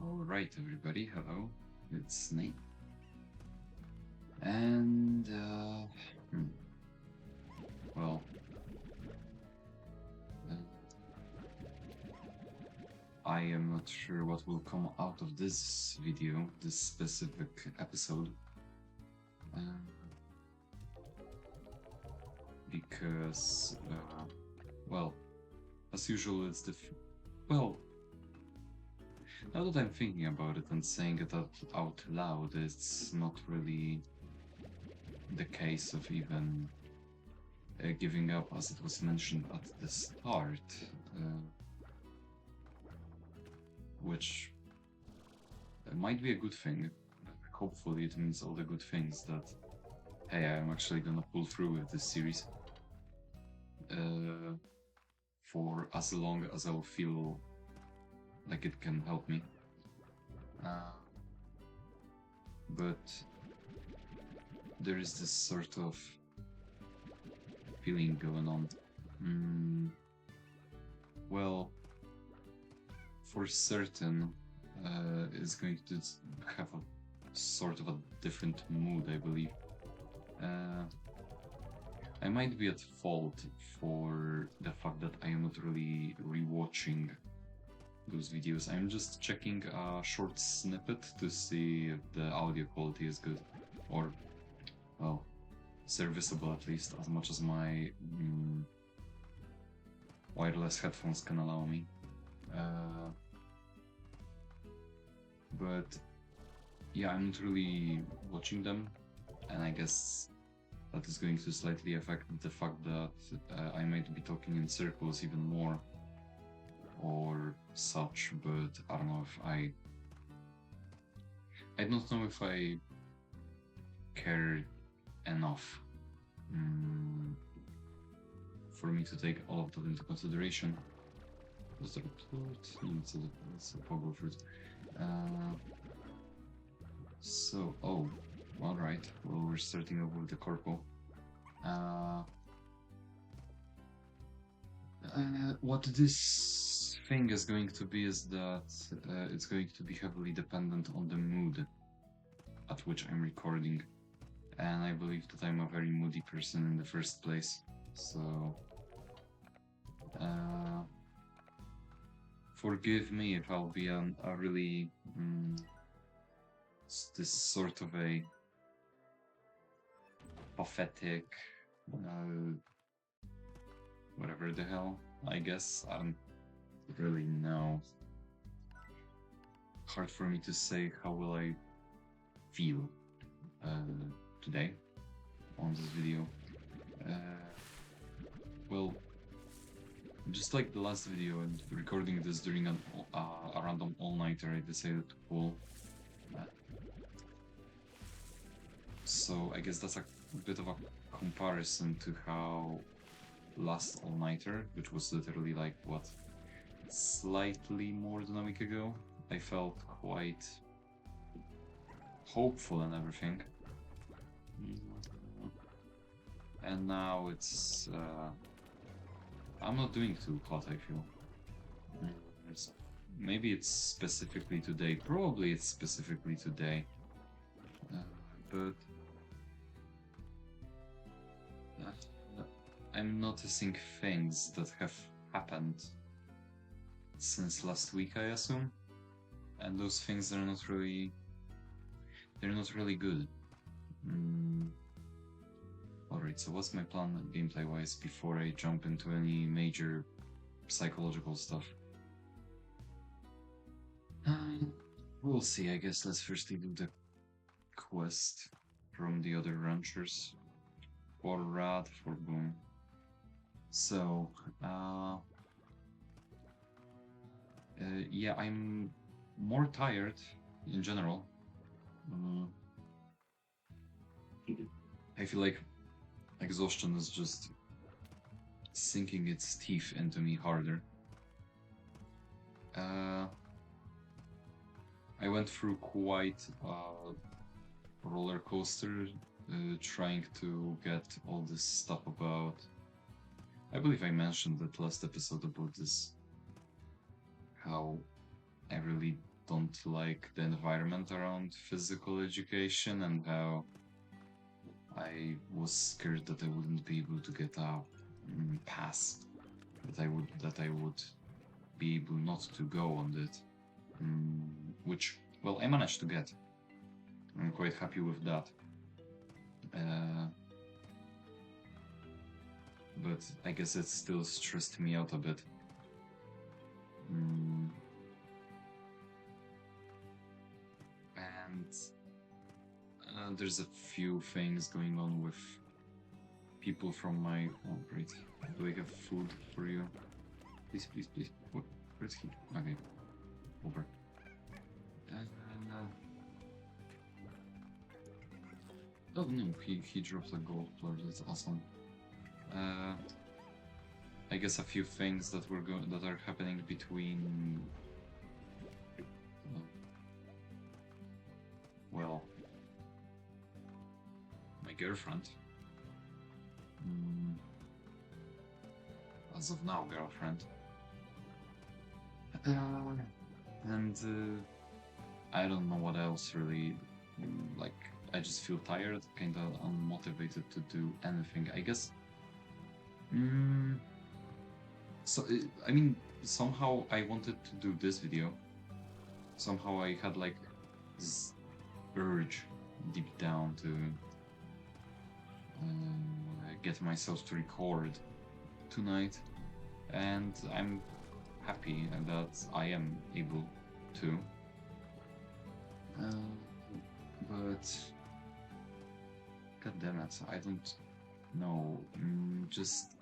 Alright, everybody, hello, it's Nate. And, well, uh, I am not sure what will come out of this video, this specific episode. Because, well, as usual, it's well, now that I'm thinking about it and saying it out loud, it's not really the case of even giving up, as it was mentioned at the start, which might be a good thing. Hopefully it means all the good things that, hey, I'm actually gonna pull through with this series for as long as I'll feel like it can help me. But there is this sort of feeling going on. Well, for certain, it's going to have a sort of a different mood, I believe. I might be at fault for the fact that I am not really rewatching those videos. I'm just checking a short snippet to see if the audio quality is good, or, well, serviceable at least, as much as my wireless headphones can allow me. But yeah, I'm not really watching them, and I guess that is going to slightly affect the fact that I might be talking in circles even more or such, but I don't know if I don't know if I care enough for me to take all of that into consideration. Was that a plot? No, it's a forgor fruit. So, oh, alright, well, we're starting off with the corpo. What this thing is going to be is that it's going to be heavily dependent on the mood at which I'm recording. And I believe that I'm a very moody person in the first place, so forgive me if I'll be a really this sort of a pathetic, whatever the hell, I guess. I don't really know. Hard for me to say how will I feel today on this video. Well, just like the last video and recording this during a random all-nighter, I decided to pull. So I guess that's a bit of a comparison to how last all-nighter, which was literally like, what, slightly more than a week ago, I felt quite hopeful and everything. And now it's I'm not doing too hot, I feel. Maybe it's specifically today, probably it's specifically today, but I'm noticing things that have happened since last week, I assume, and those things are not really, they're not really good. Alright, so what's my plan gameplay-wise before I jump into any major psychological stuff? We'll see, I guess. Let's firstly do the quest from the other ranchers. For Rad, for Boom. So, yeah, I'm more tired in general. I feel like exhaustion is just sinking its teeth into me harder. I went through quite a roller coaster trying to get all this stuff about... I believe I mentioned that last episode about this, how I really don't like the environment around physical education and how I was scared that I wouldn't be able to get a pass, that I would be able not to go on it, which, well, I managed to get. I'm quite happy with that. But I guess it still stressed me out a bit. And there's a few things going on with people from my... Oh, great. Do I have food for you? Please, please, please. Where's he? Okay. Over. Oh no, he dropped a gold plate. That's awesome. I guess a few things that are happening between... well, my girlfriend. As of now, girlfriend. And I don't know what else really. Like, I just feel tired, kind of unmotivated to do anything. I guess. So I mean, somehow I wanted to do this video. Somehow I had like this urge deep down to get myself to record tonight, and I'm happy that I am able to. But god damn it, I don't know. Just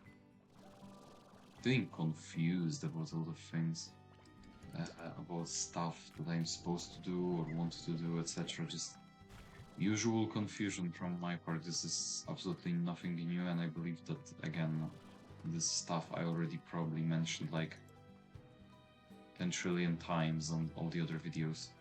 feeling confused about all the things, about stuff that I'm supposed to do or want to do, etc. Just usual confusion from my part. This is absolutely nothing new, and I believe that, again, this stuff I already probably mentioned like 10 trillion times on all the other videos.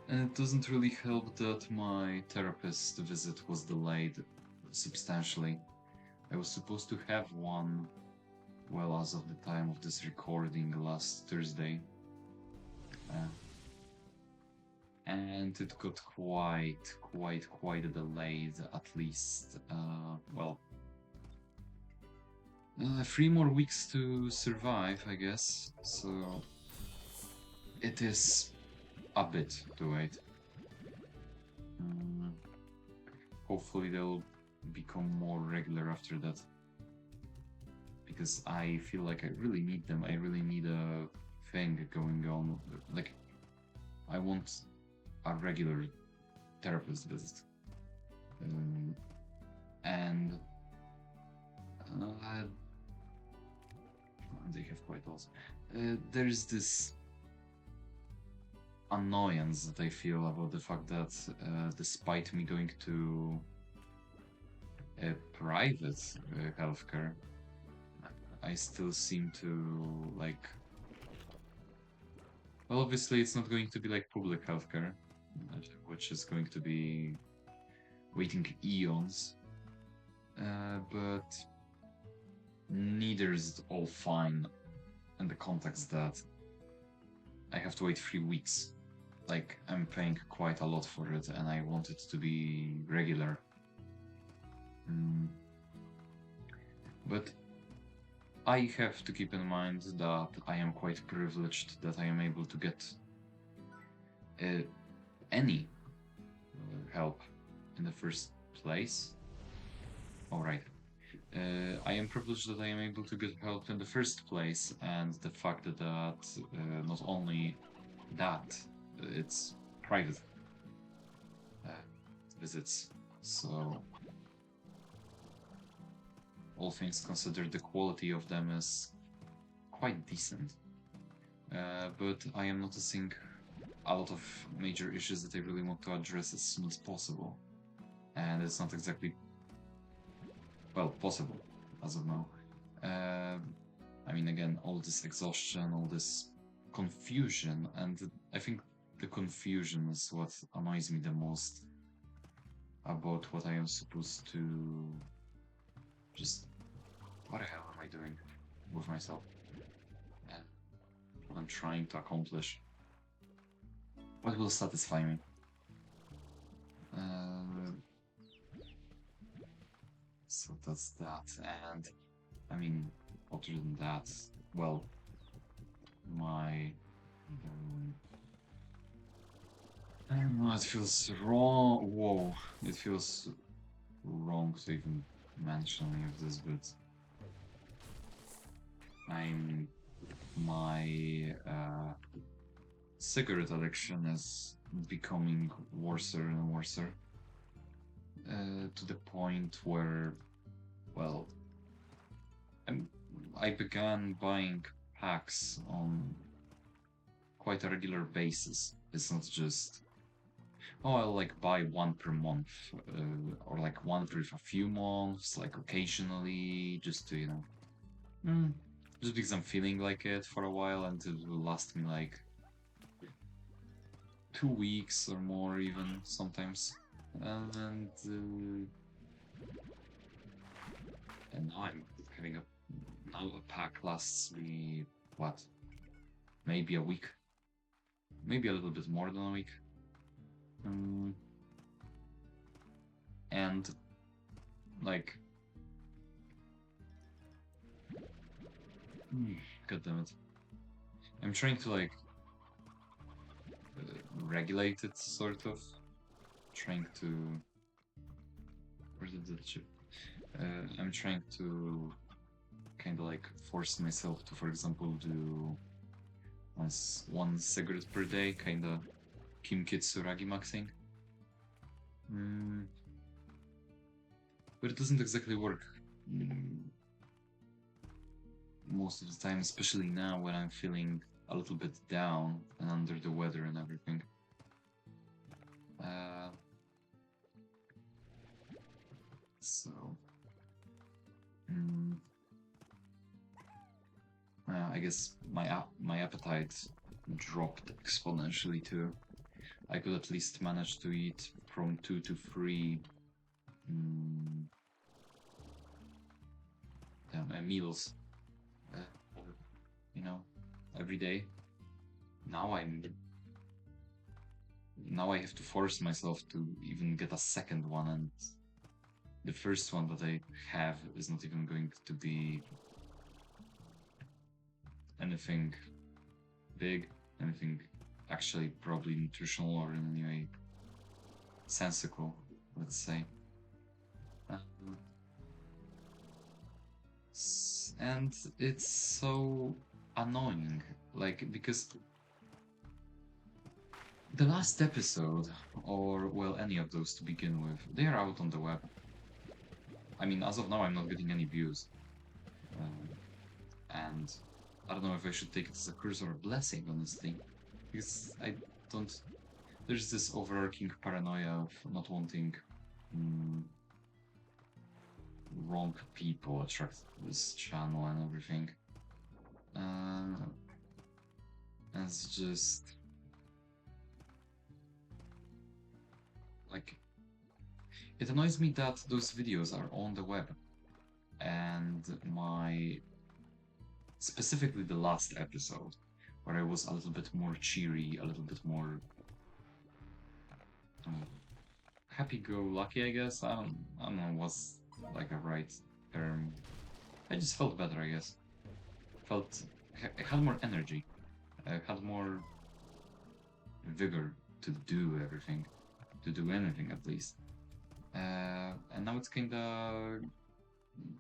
And it doesn't really help that my therapist visit was delayed substantially. I was supposed to have one, well, as of the time of this recording, last Thursday. And it got quite delayed, at least, well, 3 more weeks to survive, I guess, so it is a bit to wait. Hopefully they'll become more regular after that, because I feel like I really need them. I really need a thing going on. Like, I want a regular therapist visit. And they have quite also. There's this annoyance that I feel about the fact that despite me going to private healthcare, I still seem to like... Well, obviously it's not going to be like public healthcare, which is going to be waiting eons, but neither is all fine in the context that I have to wait 3 weeks. Like, I'm paying quite a lot for it, and I want it to be regular. But I have to keep in mind that I am quite privileged that I am able to get any help in the first place. Alright. I am privileged that I am able to get help in the first place, and the fact that not only that, it's private visits, so all things considered, the quality of them is quite decent. But I am noticing a lot of major issues that I really want to address as soon as possible, and it's not exactly, well, possible as of now. I mean, again, all this exhaustion, all this confusion, and I think the confusion is what annoys me the most about what I am supposed to just... What the hell am I doing with myself? Hold on. trying to accomplish. What will satisfy me? So that's that, and I mean, other than that, well, my I don't know, it feels wrong. Whoa, it feels wrong to even mention any of this, but my cigarette addiction is becoming worse and worse, to the point where, well, I began buying packs on quite a regular basis. It's not just, oh, I'll like buy one per month, or like one per a few months, like occasionally, just to, just because I'm feeling like it for a while, and it will last me like 2 weeks or more, even sometimes. And now I'm having now a pack lasts me what? Maybe a week, maybe a little bit more than a week. And like, god damn it, I'm trying to like regulate it, sort of. Trying to. Where did the chip? I'm trying to kind of like force myself to, for example, do one cigarette per day, kind of Kimkitsu Ragi maxing. But it doesn't exactly work most of the time, especially now when I'm feeling a little bit down and under the weather and everything. So, I guess my appetite dropped exponentially too. I could at least manage to eat from 2 to 3 meals, every day. Now I have to force myself to even get a second one, and the first one that I have is not even going to be anything big, anything actually probably nutritional or in any way sensical, let's say. And it's so annoying, like, because the last episode, or well, any of those to begin with, they are out on the web. I mean, as of now, I'm not getting any views. And I don't know if I should take it as a curse or a blessing, honestly. Because I don't. There's this overarching paranoia of not wanting wrong people attract this channel and everything. And it's just. Like. It annoys me that those videos are on the web. And specifically the last episode, where I was a little bit more cheery, a little bit more happy-go-lucky, I guess. I don't know what's like a right term. I just felt better, I guess. I had more energy. I had more vigor to do everything, to do anything at least. And now it's kind of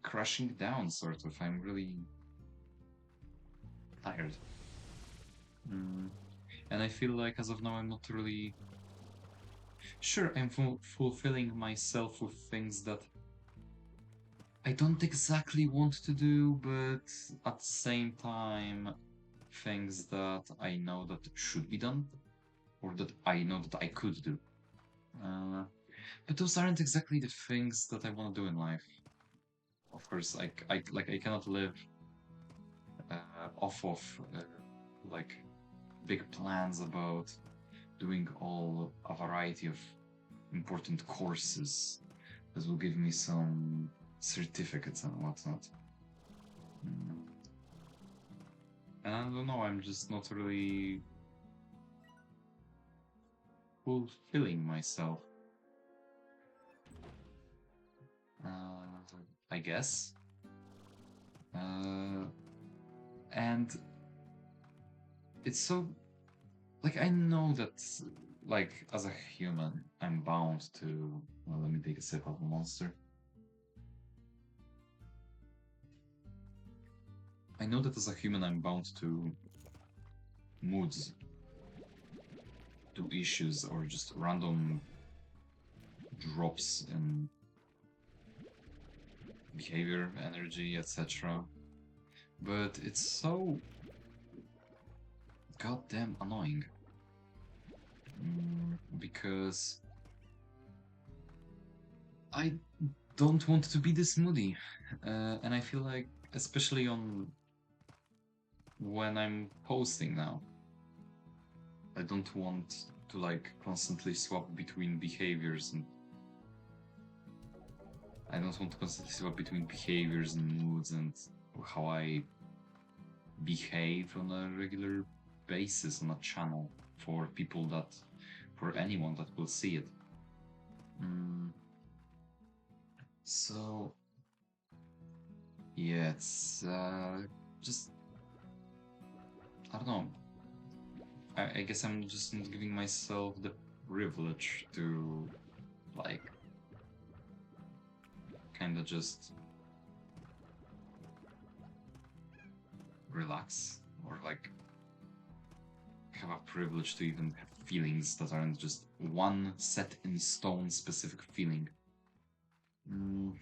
crashing down, sort of. I'm really tired. And I feel like as of now I'm not really. Sure, I'm fulfilling myself with things that I don't exactly want to do, but at the same time, things that I know that should be done, or that I know that I could do. But those aren't exactly the things that I want to do in life. Of course, I cannot live off of like big plans about doing a variety of important courses that will give me some certificates and whatnot. And I don't know, I'm just not really fulfilling myself. I guess. Uh, and it's so like I know that like as a human I'm bound to well, let me take a sip of a monster. I know that as a human I'm bound to moods, to issues or just random drops in behavior, energy, etc. But it's so goddamn annoying. Because I don't want to be this moody. And I feel like, especially on when I'm posting now, I don't want to like constantly swap between behaviors and I don't want to constantly swap between behaviors and moods and how I behave on a regular basis on a channel for people that, for anyone that will see it. Mm, so, yeah, it's just, I don't know. I guess I'm just not giving myself the privilege to, like, kind of just relax or, like, have a privilege to even have feelings that aren't just one set in stone specific feeling. Mm.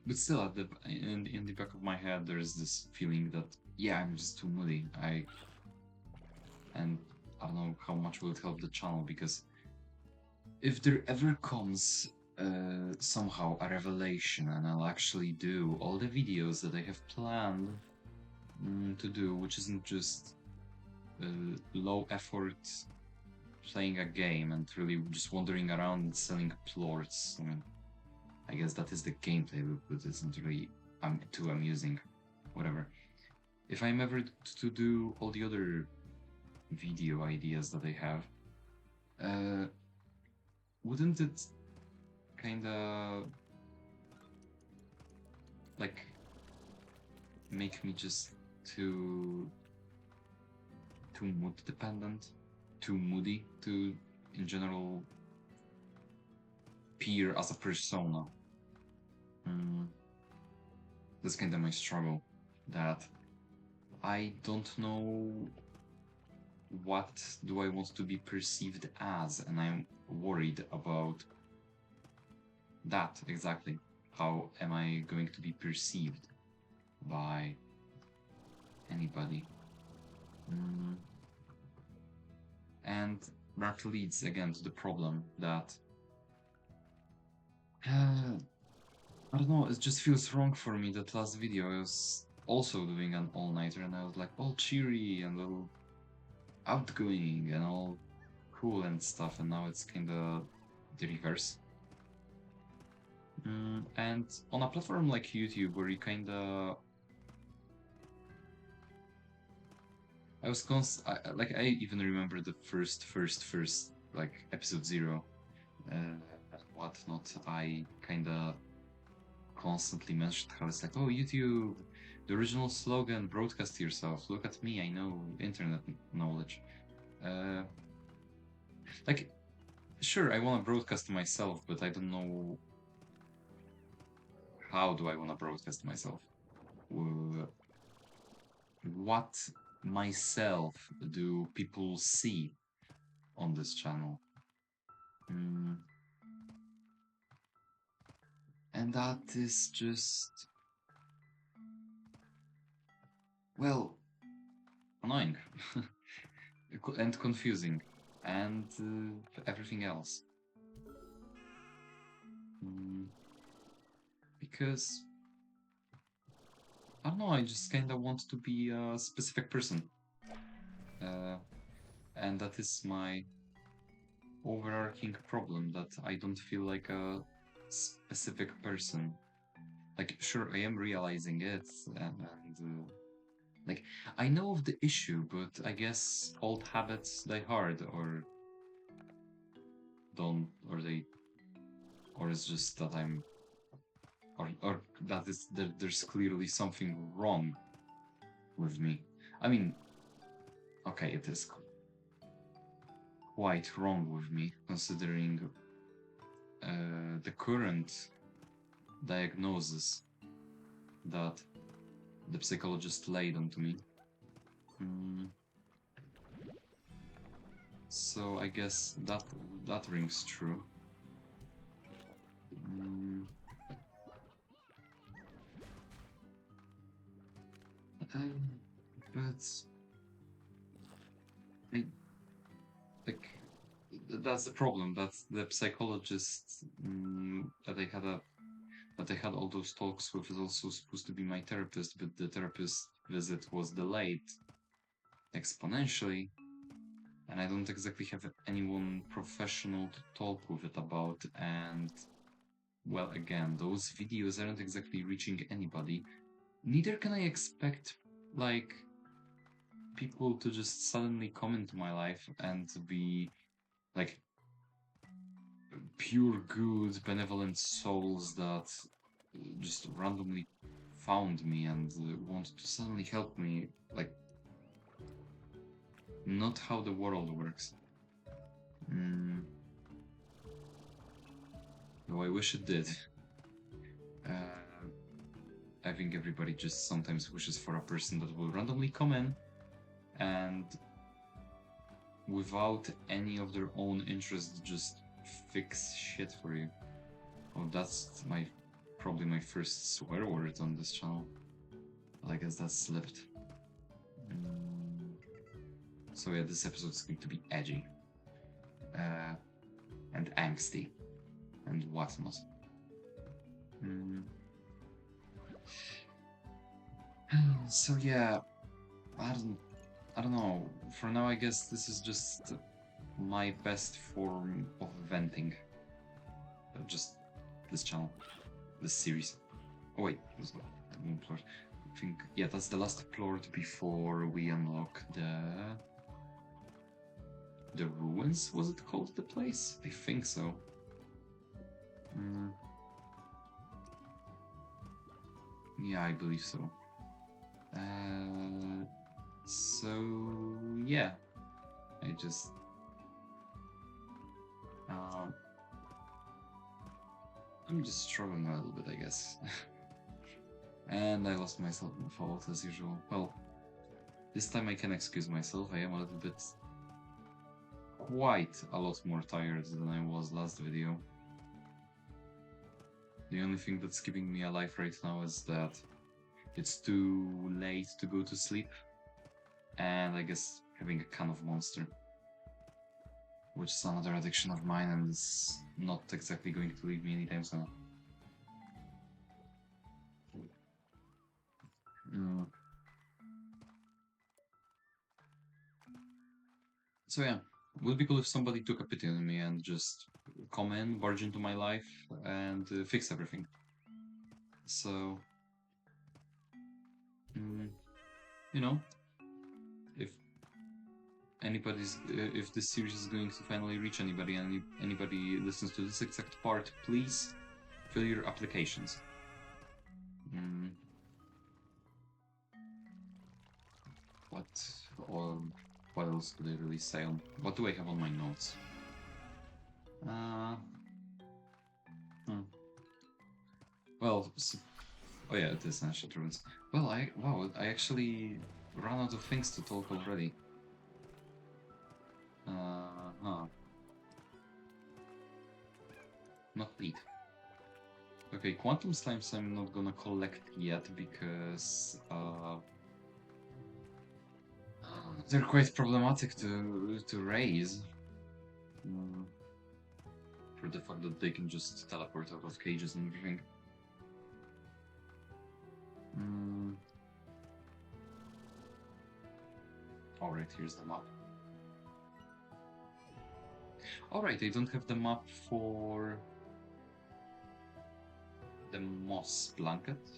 But still, at in the back of my head, there's this feeling that yeah, I'm just too moody. And I don't know how much will it help the channel because if there ever comes somehow a revelation and I'll actually do all the videos that I have planned to do, which isn't just low effort playing a game and really just wandering around and selling plorts. I mean, I guess that is the gameplay loop, but it's not really too amusing. Whatever. If I'm ever to do all the other video ideas that I have, uh, wouldn't it kind of like make me just too mood dependent, too moody to in general appear as a persona? Mm, that's kind of my struggle. That I don't know what do I want to be perceived as, and I'm worried about that exactly. How am I going to be perceived by anybody? Mm. And that leads again to the problem that I don't know, it just feels wrong for me that last video I was also doing an all-nighter and I was like all cheery and all outgoing and all cool and stuff, and now it's kinda the reverse. And on a platform like YouTube where you kinda like I even remember the first like episode 0 and whatnot. I kinda constantly mentioned how it's like, oh, YouTube, the original slogan, broadcast to yourself. Look at me, I know internet knowledge. Uh, like, sure, I want to broadcast to myself, but I don't know how do I want to broadcast to myself. What myself do people see on this channel? Mm, and that is just, well, annoying and confusing and everything else. Mm, because I don't know, I just kind of want to be a specific person. Uh, and that is my overarching problem that I don't feel like a specific person. like, sure, I am realizing it, and like, I know of the issue, but I guess old habits die hard, or don't, or they, or it's just that I'm, or that is there's clearly something wrong with me. I mean, okay, it is quite wrong with me, considering the current diagnosis that the psychologist laid onto me. Mm, so I guess that rings true. Mm, but I, like that's the problem. That's the psychologist that I had all those talks with is also supposed to be my therapist, but the therapist visit was delayed exponentially, and I don't exactly have anyone professional to talk with it about. And well, again, those videos aren't exactly reaching anybody. Neither can I expect like people to just suddenly come into my life and to be like pure good benevolent souls that just randomly found me and wanted to suddenly help me. Like, not how the world works. Mm, though I wish it did. uh, I think everybody just sometimes wishes for a person that will randomly come in and without any of their own interests just fix shit for you. Oh, that's probably my first swear word on this channel. I guess that slipped. Mm, so yeah, this episode is going to be edgy. Uh, and angsty. And whatnot. Mm. So yeah, I don't know. For now, I guess this is just my best form of venting. Just this channel, this series. Oh wait, there's one floor. I think yeah, that's the last plort before we unlock the ruins. Was it called the place? I think so. Mm. Yeah, I believe so. So yeah, I just I'm just struggling a little bit, I guess. And I lost myself in the fault as usual. Well, this time I can excuse myself. I am a little bit quite a lot more tired than I was last video. The only thing that's keeping me alive right now is that it's too late to go to sleep, and I guess having a can of Monster, which is another addiction of mine and is not exactly going to leave me anytime soon. Mm. So yeah, it would be cool if somebody took a pity on me and just come in, barge into my life, and fix everything. So, you know, if if this series is going to finally reach anybody, and anybody listens to this exact part, please fill your applications. What or what else could I really say on? What do I have on my notes? Hmm. Well, oh yeah, it is National Ruins. Well, I actually ran out of things to talk already. Huh. Not neat. Okay, quantum slimes I'm not gonna collect yet because they're quite problematic to raise. For the fact that they can just teleport out of cages and everything. Alright, here's the map. Alright, I don't have the map for the moss blanket.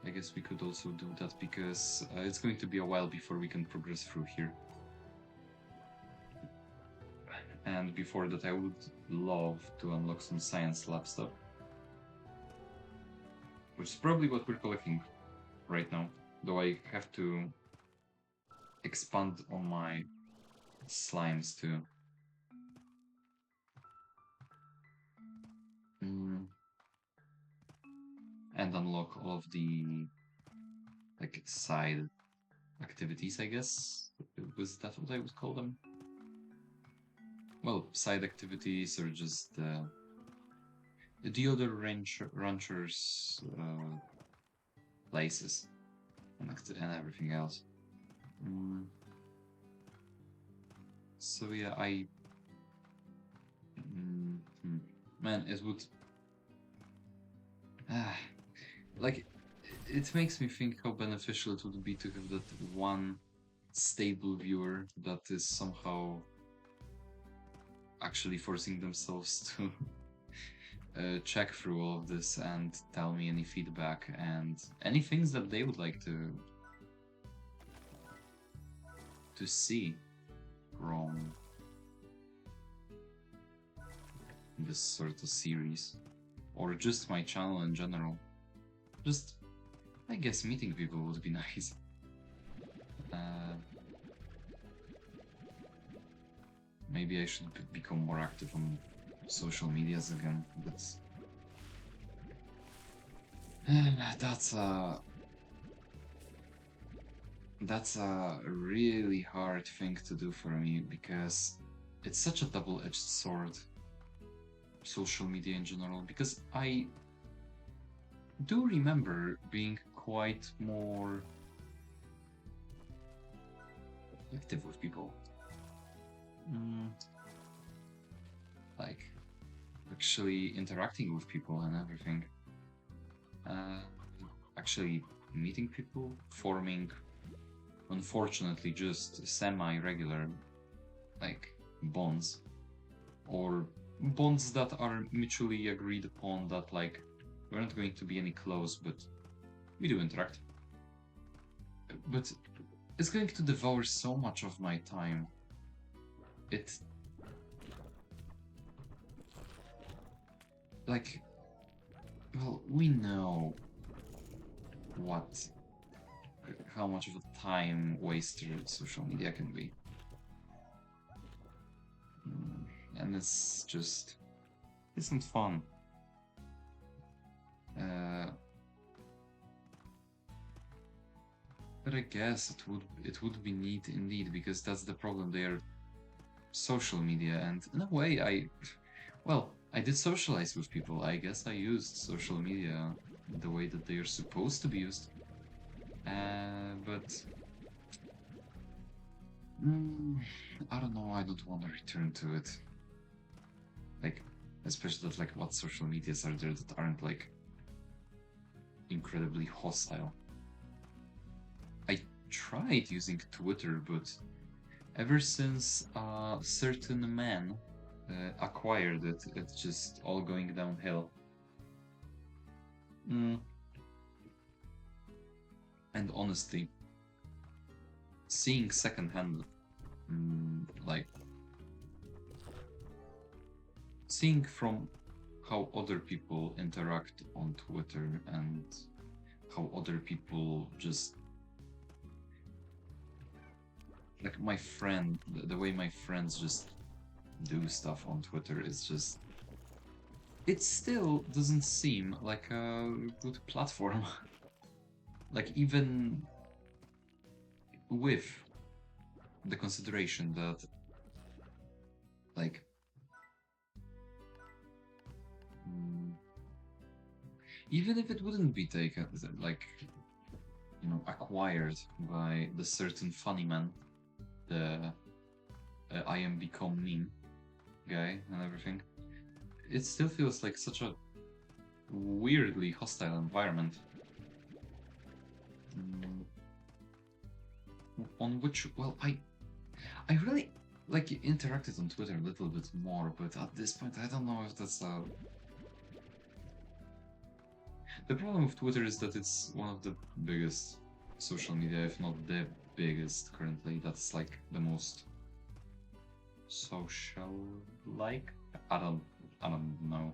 I guess we could also do that because it's going to be a while before we can progress through here. And before that, I would love to unlock some science lab stuff, which is probably what we're collecting right now, though I have to expand on my slimes too. And unlock all of the like side activities, I guess. Was that what I would call them? Well, side activities or just the other ranchers' places and everything else. So yeah, man, it would like it makes me think how beneficial it would be to have that one stable viewer that is somehow actually forcing themselves to check through all of this and tell me any feedback and any things that they would like to see from this sort of series, or just my channel in general. Just, I guess meeting people would be nice. Maybe I should become more active on social medias again, but that's a really hard thing to do for me because it's such a double-edged sword, social media in general, because I do remember being quite more active with people. Like actually interacting with people and everything. Actually meeting people, forming, unfortunately, just semi-regular like bonds, or bonds that are mutually agreed upon that like we're not going to be any close, but we do interact. But it's going to devour so much of my time. It like, well, we know how much of a time waster social media can be. And it's just isn't fun. But I guess it would be neat indeed, because that's the problem. They are social media, and in a way, I did socialize with people. I guess I used social media the way that they are supposed to be used. But I don't know. I don't want to return to it. Like, especially that, like, what social medias are there that aren't like incredibly hostile? I tried using Twitter, but ever since a certain man acquired it, it's just all going downhill. And honestly, seeing secondhand, like, seeing from how other people interact on Twitter and how other people just, like, the way my friends just do stuff on Twitter is just, it still doesn't seem like a good platform. Like, even with the consideration that, like, even if it wouldn't be taken, like, acquired by the certain funny man, the I am become meme guy and everything, it still feels like such a weirdly hostile environment. On which, well, I really like interacted on Twitter a little bit more, but at this point I don't know if that's The problem with Twitter is that it's one of the biggest social media, if not the biggest currently. That's like the most social like. I don't I don't know.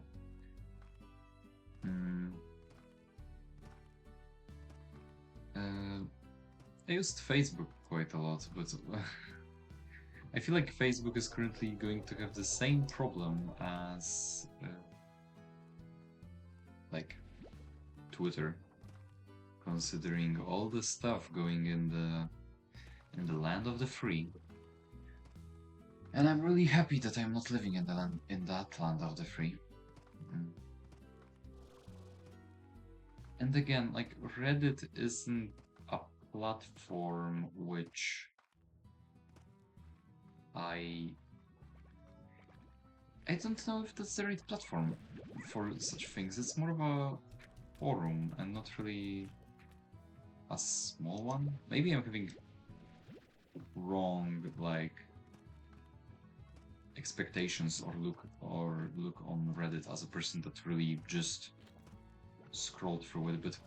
Hmm. Uh, I used Facebook quite a lot, but I feel like Facebook is currently going to have the same problem as like Twitter, considering all the stuff going in the land of the free. And I'm really happy that I'm not living in that land of the free. Mm. And again, like Reddit isn't a platform which I I don't know if that's the right platform for such things. It's more of a forum and not really a small one. Maybe I'm having wrong like expectations or look on Reddit as a person that really just scrolled through it, but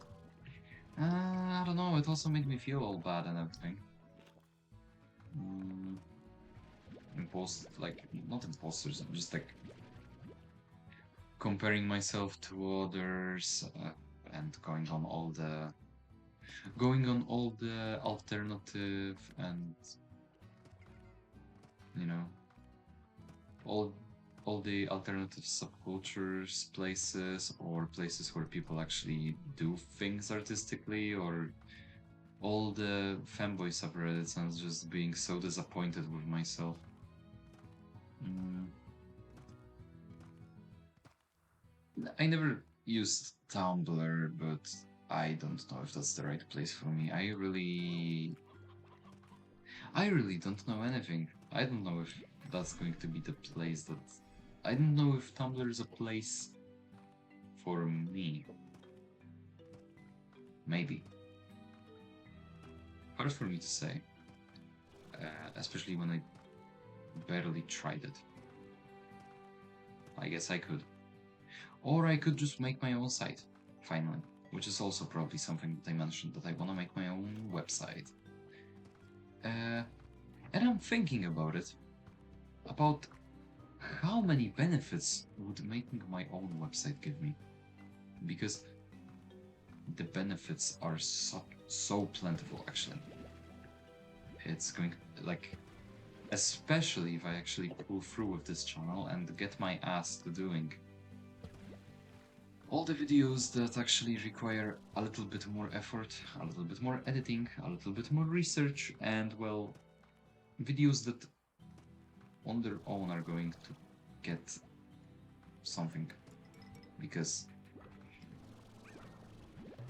I don't know. It also made me feel all bad and everything. Mm, like not imposters, just like comparing myself to others and going on all the alternative and you know all all the alternative subcultures places or places where people actually do things artistically or all the fanboy subreddits and just being so disappointed with myself. Mm. I never used Tumblr, but I don't know if that's the right place for me. I really don't know anything. I don't know if that's going to be the place that. I don't know if Tumblr is a place for me. Maybe. Hard for me to say. Especially when I barely tried it. I guess I could. Or I could just make my own site, finally. Which is also probably something that I mentioned, that I want to make my own website. And I'm thinking about it. About how many benefits would making my own website give me? Because the benefits are so plentiful, actually. It's going, like, especially if I actually pull through with this channel and get my ass to doing all the videos that actually require a little bit more effort, a little bit more editing, a little bit more research, and, well, videos that on their own are going to get something. Because,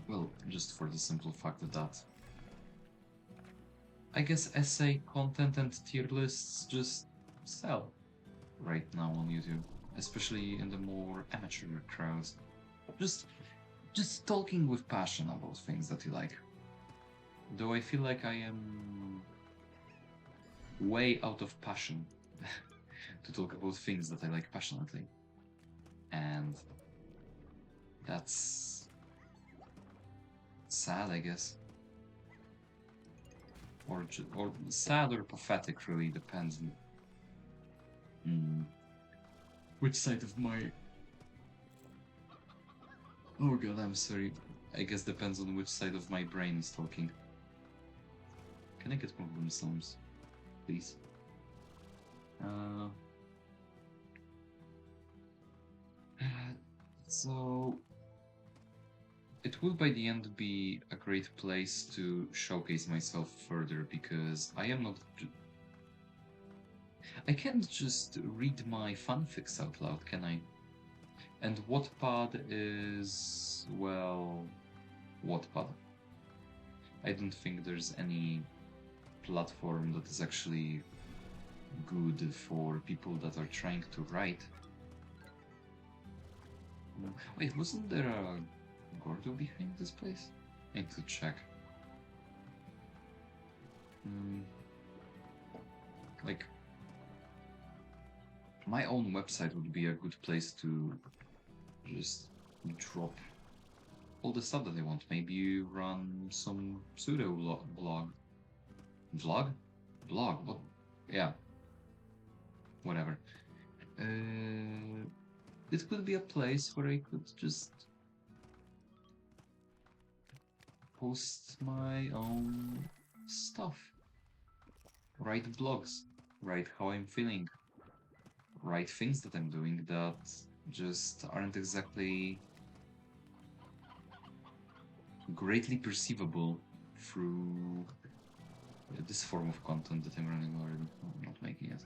well, just for the simple fact that I guess essay content and tier lists just sell right now on YouTube, especially in the more amateur crowds. Just just talking with passion about things that you like. Though I feel like I am way out of passion to talk about things that I like passionately. And that's sad, I guess. Or sad or pathetic, really depends on which side of my. Oh god, I'm sorry. I guess depends on which side of my brain is talking. Can I get more brimstones, please? So it will by the end be a great place to showcase myself further because I am not. I can't just read my fanfics out loud, can I? And Wattpad is, well, Wattpad. I don't think there's any platform that is actually good for people that are trying to write. Wait, wasn't there a Gordo behind this place? I need to check. Like, my own website would be a good place to just drop all the stuff that I want. Maybe you run some pseudo blog. Vlog? Blog? What? Yeah. Whatever. It could be a place where I could just post my own stuff. Write blogs. Write how I'm feeling. Write things that I'm doing that just aren't exactly greatly perceivable through this form of content that I'm running already. I'm not making it.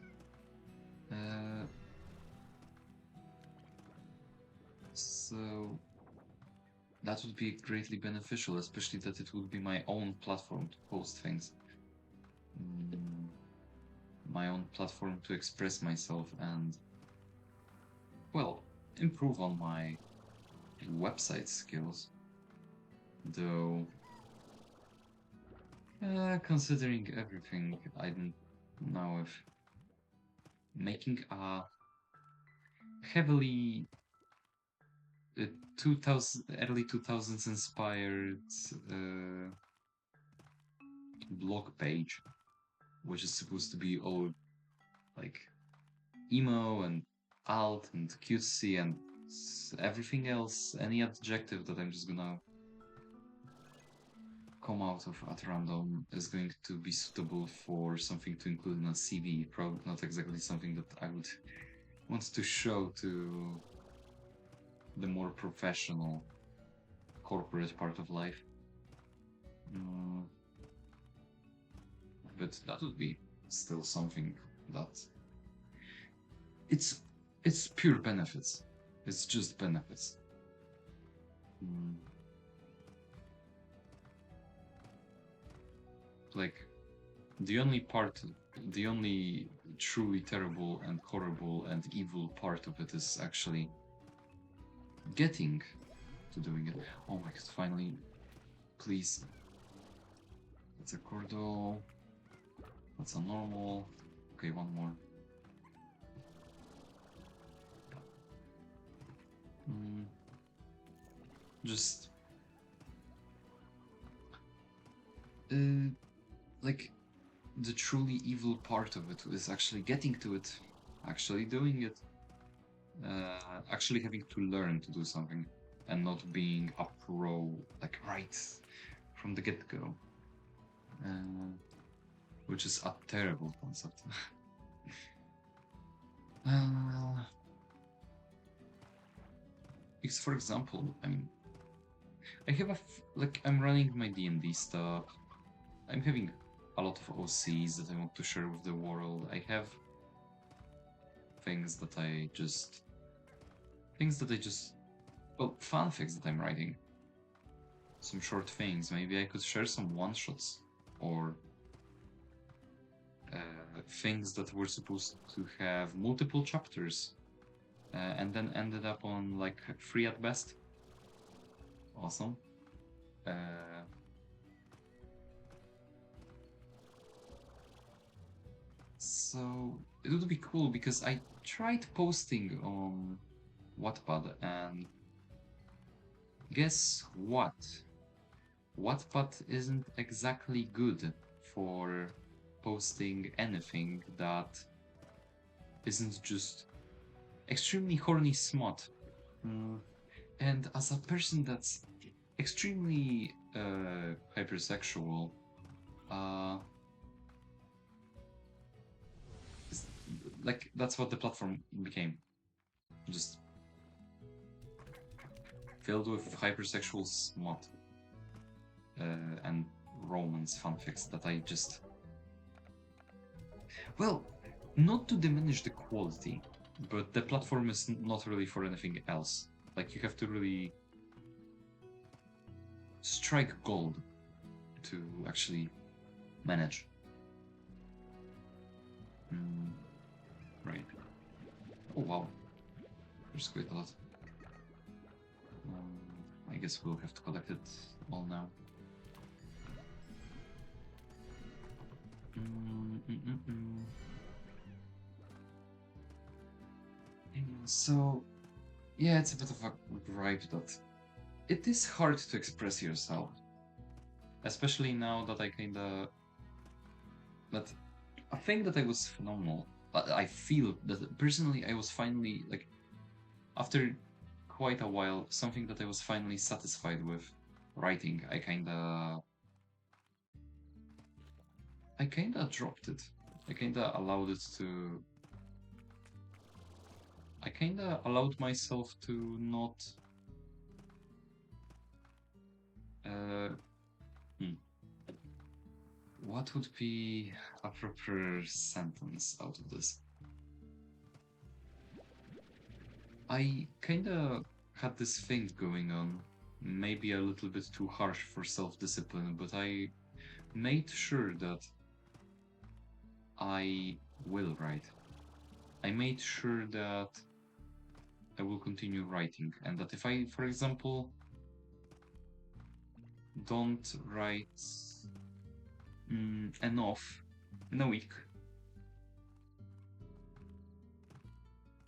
So that would be greatly beneficial, especially that it would be my own platform to post things. My own platform to express myself and, well, improve on my website skills. Though, considering everything, I don't know if making a heavily early 2000s inspired blog page, which is supposed to be all like emo and alt and cutesy and everything else, any adjective that I'm just gonna come out of at random is going to be suitable for something to include in a CV, probably not exactly something that I would want to show to the more professional corporate part of life. But that would be still something that it's pure benefits. It's just benefits. Like the only truly terrible and horrible and evil part of it is actually getting to doing it. Oh my god, finally. Please. That's a cordo. That's a normal. Okay, one more. Just like the truly evil part of it is actually getting to it, actually doing it, actually having to learn to do something and not being a pro like right from the get-go, which is a terrible concept. Because, for example, I mean, I have I'm running my D&D stuff. I'm having a lot of OCs that I want to share with the world. I have things that I just, well, fanfics that I'm writing. Some short things. Maybe I could share some one-shots or things that were supposed to have multiple chapters and then ended up on like 3 at best. Awesome. So it would be cool because I tried posting on Wattpad and guess what? Wattpad isn't exactly good for posting anything that isn't just extremely horny smut. And as a person that's extremely hypersexual, like that's what the platform became, just filled with hypersexual smut and romance fanfics that I just, well, not to diminish the quality, but the platform is not really for anything else. Like you have to really strike gold to actually manage. Right. Oh wow. There's quite a lot. I guess we'll have to collect it all now. So, yeah, it's a bit of a gripe that it is hard to express yourself, especially now that I kinda that I think that I was phenomenal. But I feel that personally I was finally like after quite a while something that I was finally satisfied with writing. I kinda dropped it. I kinda allowed it to. I kinda allowed myself to not. Uh, hmm, what would be a proper sentence out of this? I kinda had this thing going on, maybe a little bit too harsh for self discipline, but I made sure that I will write. I made sure that I will continue writing, and that if I, for example, don't write enough in a week,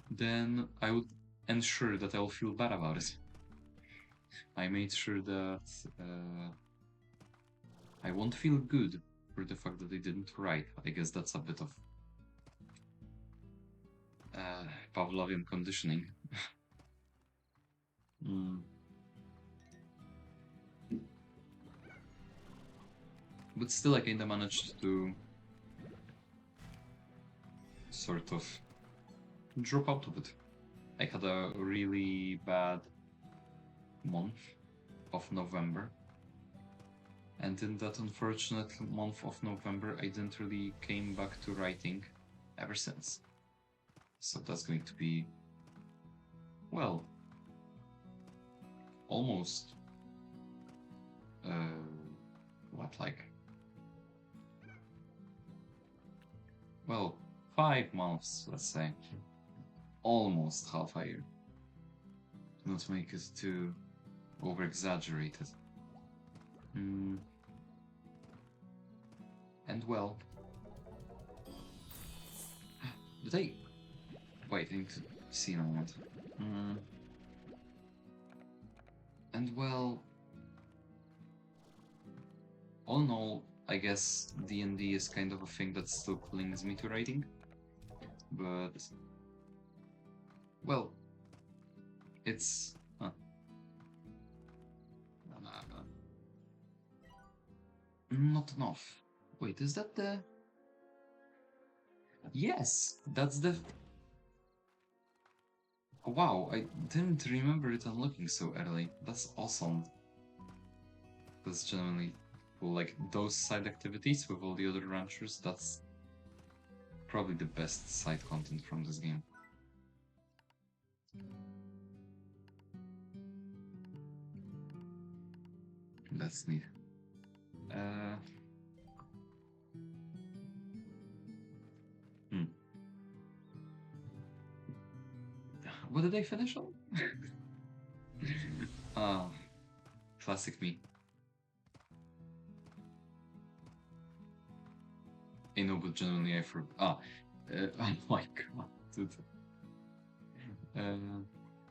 then I would ensure that I'll feel bad about it. I made sure that I won't feel good for the fact that I didn't write. I guess that's a bit of Pavlovian conditioning. Mm. But still, I kinda managed to sort of drop out of it. I had a really bad month of November, and in that unfortunate month of November, I didn't really came back to writing ever since. So that's going to be, well, almost, what, like, well, 5 months, let's say. Almost half a year. Not make it too over exaggerated. Mm. And well, did I. Wait, I need to see in a moment. Mm. And well, all in all, I guess D&D is kind of a thing that still clings me to writing. But, well, it's. Not enough. Wait, is that the. Yes, that's the. Wow, I didn't remember it unlocking so early. That's awesome. That's genuinely cool. Like, those side activities with all the other ranchers, that's probably the best side content from this game. That's neat. Uh, hmm. What did I finish on? Ah, classic me. I know, but genuinely I forgot. Oh my god, dude.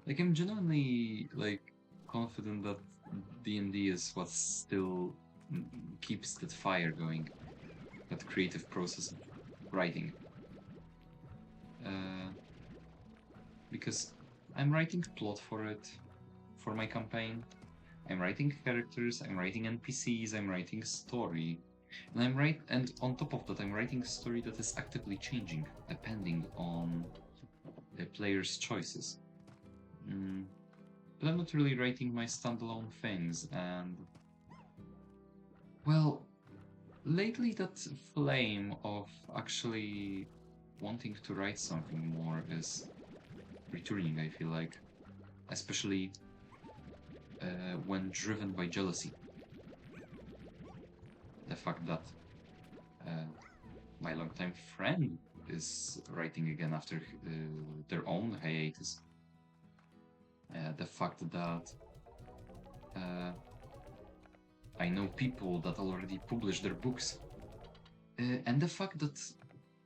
Like I'm genuinely like confident that D&D is what still keeps that fire going, that creative process of writing. Uh, because I'm writing plot for it, for my campaign. I'm writing characters, I'm writing NPCs, I'm writing story. And on top of that, I'm writing a story that is actively changing depending on the player's choices. But I'm not really writing my standalone things, and well, lately that flame of actually wanting to write something more is returning, I feel like, especially when driven by jealousy. The fact that uh, my longtime friend is writing again after their own hiatus. The fact that I know people that already published their books, and the fact that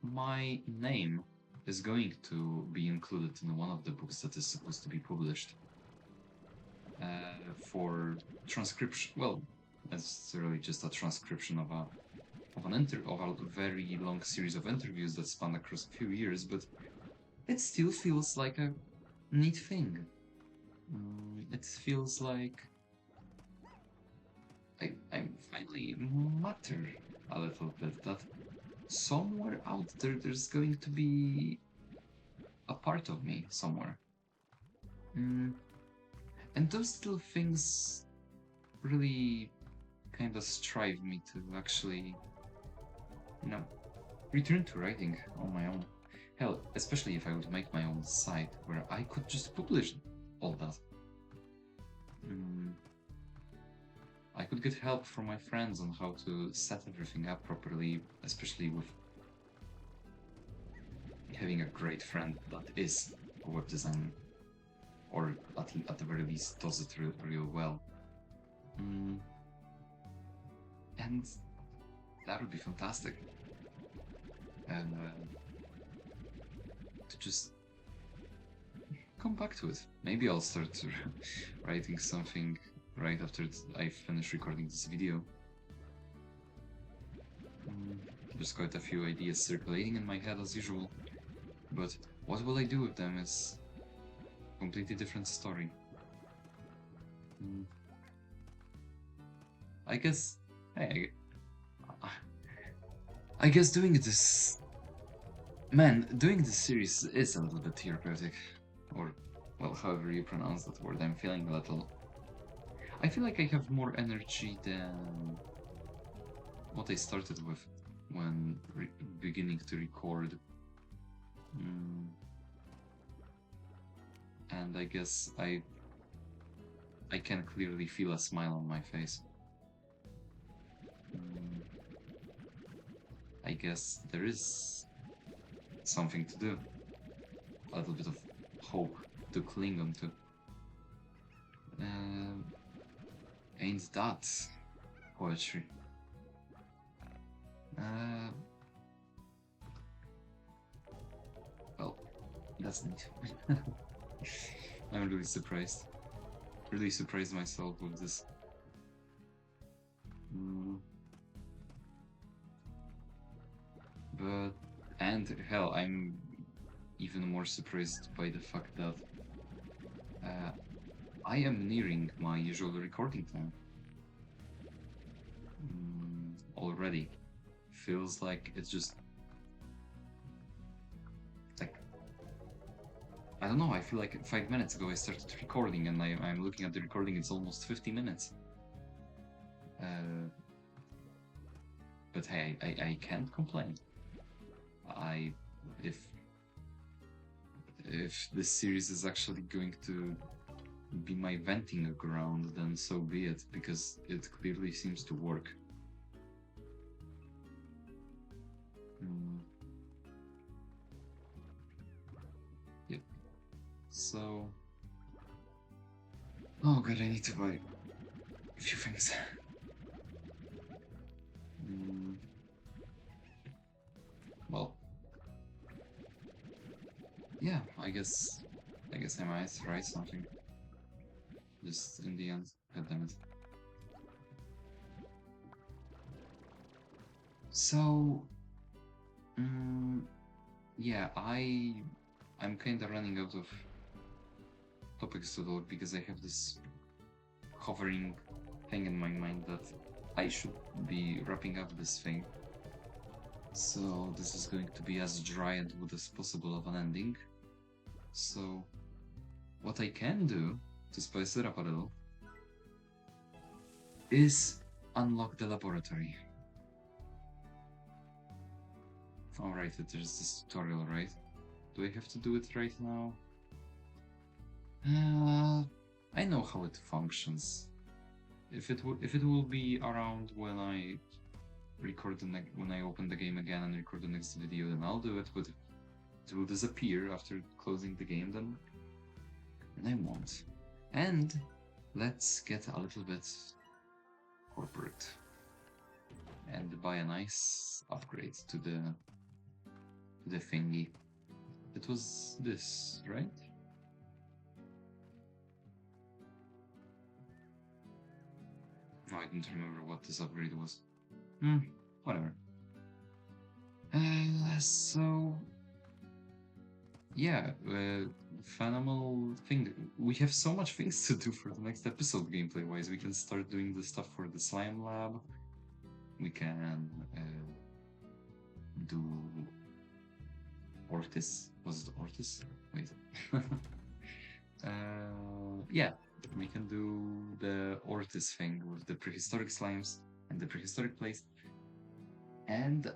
my name is going to be included in one of the books that is supposed to be published. for transcription. Well, necessarily just a transcription of a very long series of interviews that span across a few years, but it still feels like a neat thing. It feels like I finally matter a little bit. That somewhere out there, there's going to be a part of me somewhere. Mm, and those little things really kind of strive me to actually, you know, return to writing on my own. Hell, especially if I would make my own site where I could just publish all that. Mm, I could get help from my friends on how to set everything up properly, especially with having a great friend that is a web designer, or at the very least does it real well. Mm, and that would be fantastic. And to just come back to it. Maybe I'll start writing something right after I finish recording this video. There's quite a few ideas circulating in my head as usual, but what will I do with them is a completely different story. I guess, hey, I guess doing this, man, doing this series is a little bit therapeutic, or, well, however you pronounce that word. I'm feeling a little. I feel like I have more energy than what I started with when beginning to record. And I guess I can clearly feel a smile on my face. I guess there is something to do. A little bit of hope to cling on to. Ain't that poetry? Well, that's neat. I'm really surprised. Really surprised myself with this. But, and hell, I'm even more surprised by the fact that I am nearing my usual recording time. Already. Feels like it's just like, I don't know, I feel like 5 minutes ago I started recording and I'm looking at the recording, it's almost 50 minutes. But hey, I can't complain. If this series is actually going to be my venting ground, then so be it, because it clearly seems to work. Yep. So, oh god, I need to buy a few things. Well, yeah, I guess I might try something. Just in the end, goddammit. So, yeah, I'm kind of running out of topics to talk because I have this hovering thing in my mind that I should be wrapping up this thing. So this is going to be as dry and good as possible of an ending. So what I can do to spice it up a little is unlock the laboratory. Alright, there's this tutorial, right? Do I have to do it right now? I know how it functions. If it will be around when I record when I open the game again and record the next video, then I'll do it. But if it will disappear after closing the game, then I won't. And let's get a little bit corporate and buy a nice upgrade to the thingy. It was this, right? No, I don't remember what this upgrade was. Hmm, whatever. So yeah, phenomenal thing. We have so much things to do for the next episode, gameplay wise. We can start doing the stuff for the slime lab. We can do Ortis. Was it Ortis? Wait. Yeah, we can do the Ortis thing with the prehistoric slimes and the prehistoric place. And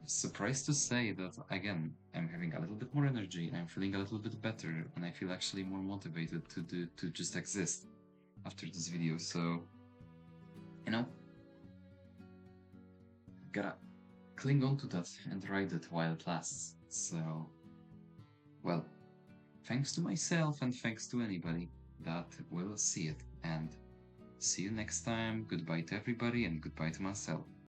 surprised to say that again, I'm having a little bit more energy. I'm feeling a little bit better, and I feel actually more motivated to just exist after this video. So, you know, gotta cling on to that and ride it while it lasts. So, well, thanks to myself and thanks to anybody that will see it. And see you next time. Goodbye to everybody and goodbye to myself.